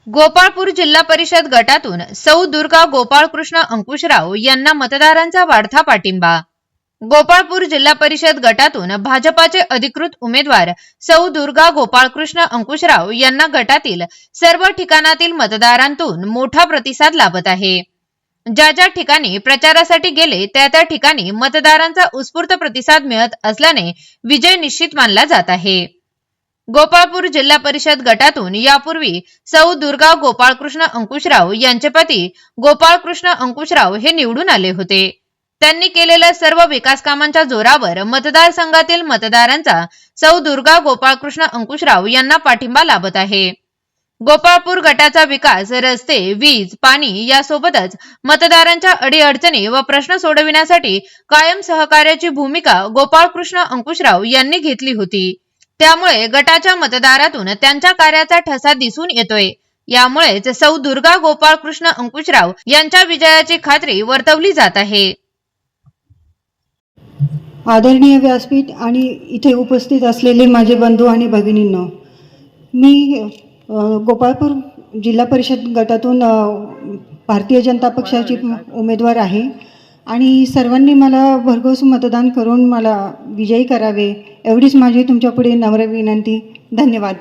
गोपाळपूर जिल्हा परिषद गटातून सौ दुर्गा गोपाळकृष्ण अंकुशराव यांना मतदारांचा वाढता पाठिंबा। गोपाळपूर जिल्हा परिषद गटातून भाजपाचे अधिकृत उमेदवार सौ दुर्गा गोपाळकृष्ण अंकुशराव यांना गटातील सर्व ठिकाणातील मतदारांतून मोठा प्रतिसाद लाभत आहे। ज्या ज्या ठिकाणी प्रचारासाठी गेले त्या ठिकाणी मतदारांचा उत्स्फूर्त प्रतिसाद मिळत असल्याने विजय निश्चित मानला जात आहे। गोपाळपूर जिल्हा परिषद गटातून यापूर्वी सौ दुर्गा गोपाळकृष्ण अंकुशराव यांचे पती गोपाळकृष्ण अंकुशराव हे निवडून आले होते। त्यांनी केलेल्या सर्व विकास कामांच्या जोरावर मतदारसंघातील मतदारांचा सौ दुर्गा गोपाळकृष्ण अंकुशराव यांना पाठिंबा लाभत आहे। गोपाळपूर गटाचा विकास, रस्ते, वीज, पाणी यासोबतच मतदारांच्या अडीअडचणी व प्रश्न सोडविण्यासाठी कायम सहकार्याची भूमिका गोपाळकृष्ण अंकुशराव यांनी घेतली होती। त्यामुळे गटाच्या मतदारातून त्यांच्या कार्याचा ठसा दिसून येतोय। यामुळेच सौ दुर्गा गोपाळकृष्ण अंकुशराव यांच्या विजयाची खात्री वर्तवली जात आहे। आदरणीय व्यासपीठ आणि इथे उपस्थित असलेले माझे बंधू आणि भगिनींनो, मी गोपाळपूर जिल्हा परिषद गटातून भारतीय जनता पक्षाची उमेदवार आहे आणि सर्वांनी मला भरघोस मतदान करून मला विजयी करावे एवढीच माझी तुमच्यापुढे नम्र विनंती। धन्यवाद।